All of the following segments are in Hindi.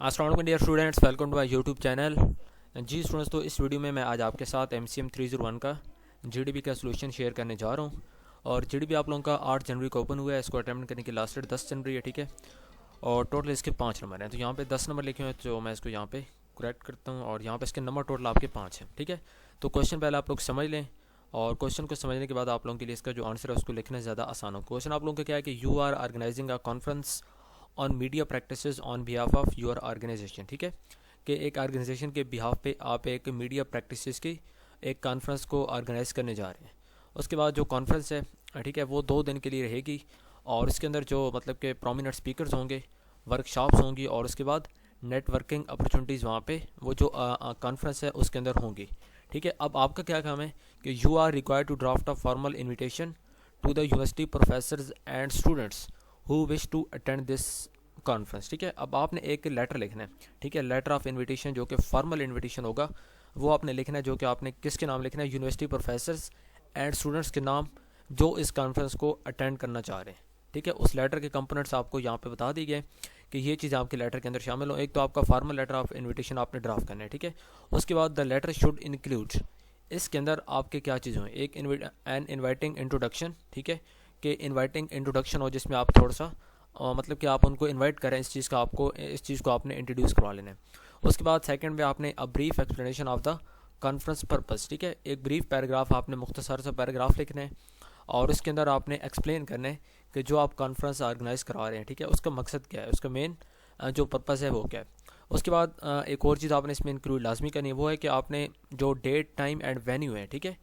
अस्सलाम वालेकुम dear students, welcome to my YouTube channel. जी स्टूडेंट्स, तो इस वीडियो में मैं आज आपके साथ MCM 301 का GDP का सोल्यूशन शेयर करने जा रहा हूँ। और GDP आप लोगों का 8 जनवरी को ओपन हुआ है। इसको अटैम्प्ट करने की लास्ट डेट 10 जनवरी है, ठीक है। और टोटल इसके 5 नंबर हैं, तो यहाँ पे 10 नंबर लिखे हुए हैं, तो मैं इसको यहाँ पे करेक्ट करता हूँ। और यहाँ पे इसके नंबर टोटल आपके 5 हैं, ठीक है। तो क्वेश्चन पहले आप लोग समझ लें, और क्वेश्चन को समझने के बाद आप लोगों के लिए इसका जो आंसर है उसको लिखना ज़्यादा आसान हो। क्वेश्चन आप लोगों का क्या है कि you are organising a conference on media practices on behalf of your organisation, ठीक है। कि एक ऑर्गेनाइजेशन के बिहाफ पे आप एक मीडिया प्रैक्टिसेस की एक कॉन्फ्रेंस को ऑर्गेनाइज करने जा रहे हैं। उसके बाद जो कॉन्फ्रेंस है, ठीक है, वो 2 दिन के लिए रहेगी। और इसके अंदर जो मतलब के प्रोमिनेंट स्पीकर्स होंगे, वर्कशॉप्स होंगी, और उसके बाद नेटवर्किंग अपॉर्चुनिटीज़ वहाँ पे वो जो कॉन्फ्रेंस है उसके अंदर होंगी, ठीक है। अब आपका क्या काम है कि you are required to draft a formal invitation to the university professors and students who wish to attend this conference, ठीक है। अब आपने एक लेटर लिखना है, ठीक है, लेटर ऑफ इनविटेशन, जो कि फॉर्मल इनविटेशन होगा, वो आपने लिखना है। जो कि आपने किसके नाम लिखना है? यूनिवर्सिटी प्रोफेसर्स एंड स्टूडेंट्स के नाम, जो इस कॉन्फ्रेंस को अटेंड करना चाह रहे हैं, ठीक है। उस लेटर के कंपोनेंट्स आपको यहाँ पे बता दी गए कि ये चीज़ आपके लेटर के अंदर शामिल हो। एक तो आपका फॉर्मल लेटर ऑफ इन्विटेशन आपने ड्राफ्ट करना है, ठीक है। उसके बाद द लेटर शुड इंक्लूड, इसके अंदर आपके क्या चीज़ हो, एक एन इन्वाइटिंग इंट्रोडक्शन, ठीक है, कि इन्वाइटिंग इंट्रोडक्शन हो जिसमें आप थोड़ा सा मतलब कि आप उनको इनवाइट करें, इस चीज़ को आपने इंट्रोड्यूस करवा लेना है। उसके बाद सेकंड में आपने a brief explanation of the conference purpose, ठीक है, एक ब्रीफ पैराग्राफ आपने मुख्तसर सा पैराग्राफ लिखना है। और उसके अंदर आपने एक्सप्लेन करना है कि जो आप कॉन्फ्रेंस ऑर्गेनाइज करवा रहे हैं, ठीक है, उसका मकसद क्या है, उसका मेन जो पर्पस है वो क्या है। उसके बाद एक और चीज़ आपने इसमें इंक्लूड लाजमी करनी है, वो है कि आपने जो डेट, टाइम एंड वेन्यू है, ठीक है,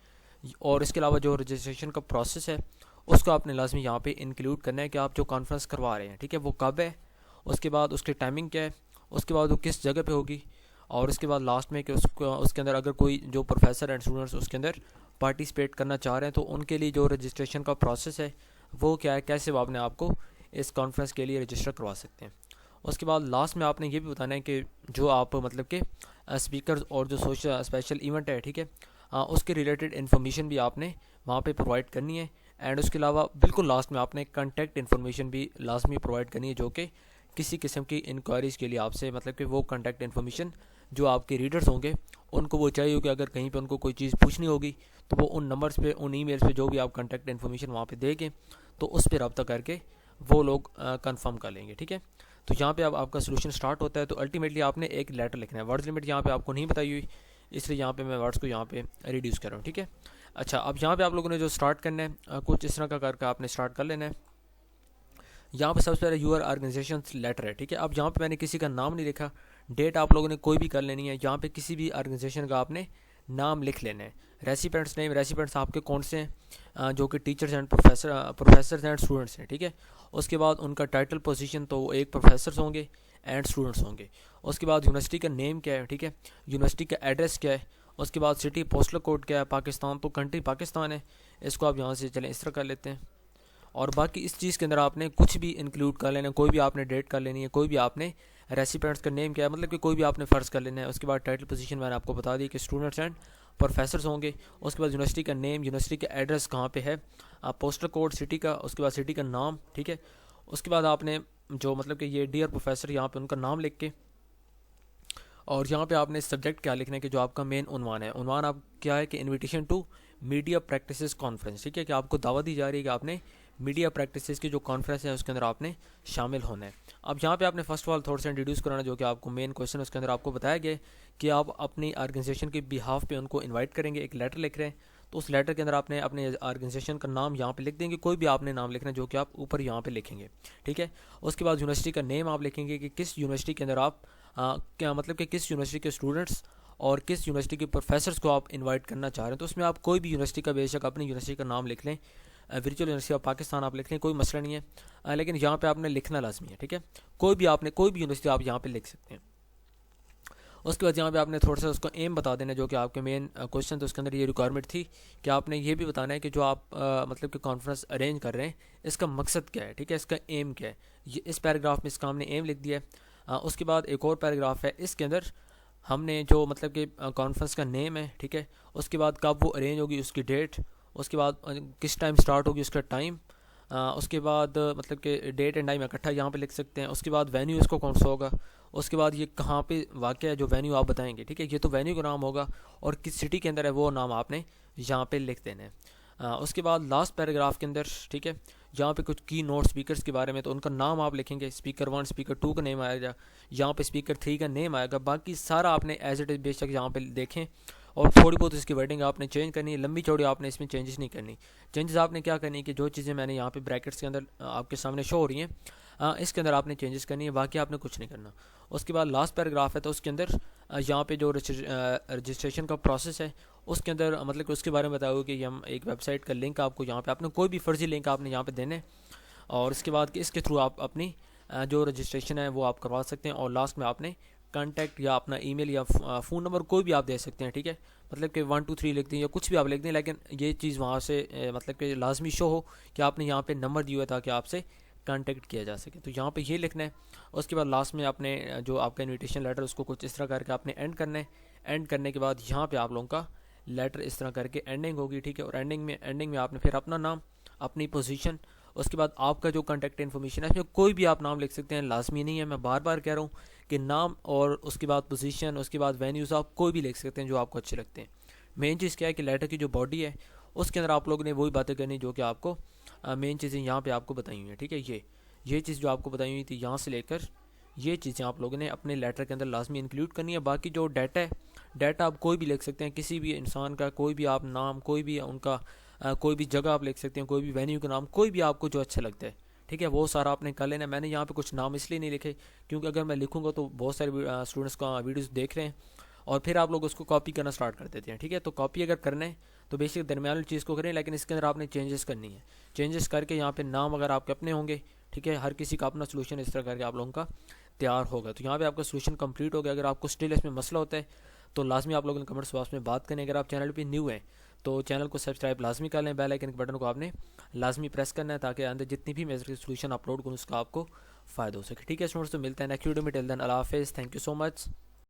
और इसके अलावा जो रजिस्ट्रेशन का प्रोसेस है उसको आपने लाजमी यहाँ पे इंक्लूड करना है कि आप जो कॉन्फ्रेंस करवा रहे हैं, ठीक है, वो कब है, उसके बाद उसकी टाइमिंग क्या है, उसके बाद वो किस जगह पे होगी, और उसके बाद लास्ट में कि उसके अंदर अगर कोई जो प्रोफेसर एंड स्टूडेंट्स उसके अंदर पार्टिसिपेट करना चाह रहे हैं तो उनके लिए जो रजिस्ट्रेशन का प्रोसेस है वो क्या है, कैसे वो अपने आप को इस कॉन्फ्रेंस के लिए रजिस्टर करवा सकते हैं। उसके बाद लास्ट में आपने ये भी बताना है कि जो आप मतलब कि स्पीकर्स और जो सोशल स्पेशल इवेंट है, ठीक है, उसके रिलेटेड इन्फॉर्मेशन भी आपने वहाँ पे प्रोवाइड करनी है। एंड उसके अलावा बिल्कुल लास्ट में आपने कॉन्टैक्ट इन्फॉर्मेशन भी लाजमी प्रोवाइड करनी है, जो कि किसी किस्म की इंक्वायरीज़ के लिए आपसे मतलब कि वो कॉन्टैक्ट इन्फॉर्मेशन जो आपके रीडर्स होंगे उनको वो चाहिए होगी। अगर कहीं पे उनको कोई चीज़ पूछनी होगी तो वो उन नंबर्स पे, उन ईमेल्स पे जो भी आप कॉन्टैक्ट इन्फॉर्मेशन वहाँ पे देंगे तो उस पर रब्ता करके वो लोग कंफर्म कर लेंगे, ठीक है। तो यहाँ पे अब आपका सोल्यूशन स्टार्ट होता है। तो अल्टीमेटली आपने एक लेटर लिखना है। वर्ड्स लिमिट यहाँ पे आपको नहीं बताई हुई, इसलिए यहाँ पे मैं वर्ड्स को यहाँ पे रिड्यूस कर रहा हूँ, ठीक है। अच्छा, अब यहाँ पे आप लोगों ने जो स्टार्ट करना है कुछ इस तरह का करके आपने स्टार्ट कर लेना है। यहाँ पे सबसे पहले यूर ऑर्गेनाइजेशन लेटर है, ठीक है। अब यहाँ पे मैंने किसी का नाम नहीं लिखा, डेट आप लोगों ने कोई भी कर लेनी है। यहाँ पे किसी भी ऑर्गेनाइजेशन का आपने नाम लिख लेना है। रेसिपेंट्स नेम, रेसिपेंट्स आपके कौन से हैं? जो कि teachers and professors and students हैं, ठीक है। उसके बाद उनका टाइटल पोजीशन, तो वो एक प्रोफेसर्स होंगे एंड स्टूडेंट्स होंगे। उसके बाद यूनिवर्सिटी का नेम क्या है, ठीक है, यूनिवर्सिटी का एड्रेस क्या है। उसके बाद सिटी पोस्टल कोड क्या है, पाकिस्तान, तो कंट्री पाकिस्तान है, इसको आप यहाँ से चलें इस तरह कर लेते हैं। और बाकी इस चीज़ के अंदर आपने कुछ भी इंक्लूड कर लेना है, कोई भी आपने डेट कर लेनी है, कोई भी आपने रेसिपेंट्स का नेम क्या है, मतलब कि कोई भी आपने फ़र्ज़ कर लेना है। उसके बाद टाइटल पोजीशन मैंने आपको बता दी कि स्टूडेंट्स एंड प्रोफेसर्स होंगे। उसके बाद यूनिवर्सिटी का नेम, यूनिवर्सिटी का एड्रेस कहाँ पे है, पोस्टल कोड सिटी का, उसके बाद सिटी का नाम, ठीक है। उसके बाद आपने जो मतलब कि ये डियर प्रोफेसर, यहाँ पे उनका नाम लिख के, और यहाँ पे आपने सब्जेक्ट क्या लिखना है कि जो आपका मेन उन्वान है। उन्वान आप क्या है कि invitation to media practices conference, ठीक है, कि आपको दावत दी जा रही है कि आपने मीडिया प्रैक्टिसेस की जो कॉन्फ्रेंस है उसके अंदर आपने शामिल होना है। अब यहाँ पे आपने फर्स्ट ऑफ ऑल थोड़ा सा इंट्रोड्यूस कराना, जो कि आपको मेन क्वेश्चन उसके अंदर आपको बताया गया कि आप अपनी ऑर्गेनाइजेशन के बिहाफ पे उनको इन्वाइट करेंगे, एक लेटर लिख रहे हैं। तो उस लेटर के अंदर आपने अपने ऑर्गेनाइजेशन का नाम यहाँ पे लिख देंगे, कोई भी आपने नाम लिखना है जो कि आप ऊपर यहाँ पे लिखेंगे, ठीक है। उसके बाद यूनिवर्सिटी का नेम आप लिखेंगे कि किस यूनिवर्सिटी के अंदर आप क्या मतलब कि किस यूनिवर्सिटी के स्टूडेंट्स और किस यूनिवर्सिटी के प्रोफेसर्स को आप इनवाइट करना चाह रहे हैं। तो उसमें आप कोई भी यूनिवर्सिटी का, बेशक अपनी यूनिवर्सिटी का नाम लिख लें, वर्चुअल यूनिवर्सिटी ऑफ पाकिस्तान आप लिख लें, कोई मसला नहीं है, लेकिन यहाँ पे आपने लिखना लाजमी है, ठीक है। कोई भी यूनिवर्सिटी आप यहाँ पे लिख सकते हैं। उसके बाद यहाँ पे आपने थोड़ा सा उसको एम बता देना, जो कि आपके मेन क्वेश्चन थे उसके अंदर ये रिक्वायरमेंट थी कि आपने ये भी बताना है कि जो आप मतलब कि कॉन्फ्रेंस अरेंज कर रहे हैं इसका मकसद क्या है, ठीक है, इसका एम क्या है। ये इस पैराग्राफ में इसका हमने एम लिख दिया है। उसके बाद एक और पैराग्राफ है, इसके अंदर हमने जो मतलब कि कॉन्फ्रेंस का नेम है, ठीक है, उसके बाद कब वो अरेंज होगी उसकी डेट, उसके बाद किस टाइम स्टार्ट होगी उसका टाइम, उसके बाद मतलब कि डेट एंड टाइम इकट्ठा यहाँ पे लिख सकते हैं। उसके बाद वेन्यू इसको कौन सा होगा, उसके बाद ये कहाँ पे वाक़ है, जो वेन्यू आप बताएंगे, ठीक है, ये तो वेन्यू का नाम होगा और किस सिटी के अंदर है वो नाम आपने यहाँ पे लिख देना है। उसके बाद लास्ट पैराग्राफ के अंदर, ठीक है, यहाँ पे कुछ की नोट स्पीकर्स के बारे में, तो उनका नाम आप लिखेंगे, स्पीकर 1 स्पीकर 2 का नेम आएगा, यहाँ पे स्पीकर 3 का नेम आएगा। बाकी सारा आपने एज इट इज़ बेशक यहाँ पे देखें, और थोड़ी बहुत इसकी वर्डिंग आपने चेंज करनी है, लंबी चौड़ी आपने इसमें चेंजेस नहीं करनी। चेंजेस आपने क्या करनी है कि जो चीज़ें मैंने यहाँ पे ब्रैकेट्स के अंदर आपके सामने शो हो रही हैं, इसके अंदर आपने चेंजेस करनी है, बाकी आपने कुछ नहीं करना। उसके बाद लास्ट पैराग्राफ है, तो उसके अंदर यहाँ पे जो रजिस्ट्रेशन का प्रोसेस है उसके अंदर मतलब कि उसके बारे में बताया कि हम एक वेबसाइट का लिंक आपको यहाँ पे, आपने कोई भी फर्जी लिंक आपने यहाँ पे देने, और इसके बाद कि इसके थ्रू आप अपनी जो रजिस्ट्रेशन है वो आप करवा सकते हैं। और लास्ट में आपने कांटेक्ट या अपना ईमेल या फ़ोन नंबर कोई भी आप दे सकते हैं, ठीक है, मतलब कि 1 2 3 लिख दें या कुछ भी आप लिख दें, लेकिन ये चीज़ वहाँ से मतलब कि लाजमी शो हो कि आपने यहाँ पे नंबर दिया हुआ ताकि आपसे कांटेक्ट किया जा सके। तो यहाँ पे ये लिखना है। उसके बाद लास्ट में आपने जो आपका इनविटेशन लेटर उसको कुछ इस तरह करके आपने एंड करना है। एंड करने के बाद यहाँ पे आप लोगों का लेटर इस तरह करके एंडिंग होगी, ठीक है, और एंडिंग में आपने फिर अपना नाम, अपनी पोजीशन, उसके बाद आपका जो कॉन्टैक्ट इन्फॉर्मेशन है, इसमें कोई भी आप नाम लिख सकते हैं, लाजमी नहीं है, मैं बार बार कह रहा हूँ कि नाम और उसके बाद पोजीशन, उसके बाद वेन्यूज़ आप कोई भी लिख सकते हैं जो आपको अच्छे लगते हैं। मेन चीज़ क्या है कि लेटर की जो बॉडी है उसके अंदर आप लोगों ने वही बातें करनी जो कि आपको मेन चीज़ें यहाँ पे आपको बताई हुई हैं, ठीक है। ये चीज़ जो आपको बताई हुई थी यहाँ से लेकर ये चीज़ें आप लोगों ने अपने लेटर के अंदर लाजमी इंक्लूड करनी है। बाकी जो डाटा है, डाटा आप कोई भी लिख सकते हैं, किसी भी इंसान का कोई भी आप नाम, कोई भी उनका कोई भी जगह आप लिख सकते हैं, कोई भी वेन्यू का नाम, कोई भी आपको जो अच्छा लगता है, ठीक है, वो सारा आपने कर लेना। मैंने यहाँ पे कुछ नाम इसलिए नहीं लिखे क्योंकि अगर मैं लिखूँगा तो बहुत सारे स्टूडेंट्स का वीडियोस देख रहे हैं और फिर आप लोग उसको कॉपी करना स्टार्ट कर देते हैं, ठीक है। तो कॉपी अगर करना है तो बेसिक दरमियान वाली चीज़ को करें, लेकिन इसके अंदर आपने चेंजेस करनी है। चेंजेस करके यहाँ पे नाम अगर आपके अपने होंगे, ठीक है, हर किसी का अपना सोल्यूशन इस तरह करके आप लोगों का तैयार होगा। तो यहाँ पे आपका सोल्यूशन कंप्लीट हो गया। अगर आपको स्टिल इसमें मसला होता है तो लाजमी आप लोगों ने कमेंट्स बॉक्स में बात करें। अगर आप चैनल पे न्यू हैं तो चैनल को सब्सक्राइब लाजमी कर लें, बेल आइकन के बटन को आपने लाजमी प्रेस करना है ताकि अंदर जितनी भी मैं सोल्यूशन अपलोड करूँ उसका आपको फ़ायदा हो सके, ठीक है स्टूडेंट्स। तो मिलते हैं नेक्स्ट वीडियो में, टिल देन अल्लाह हाफिज़, थैंक यू सो मच।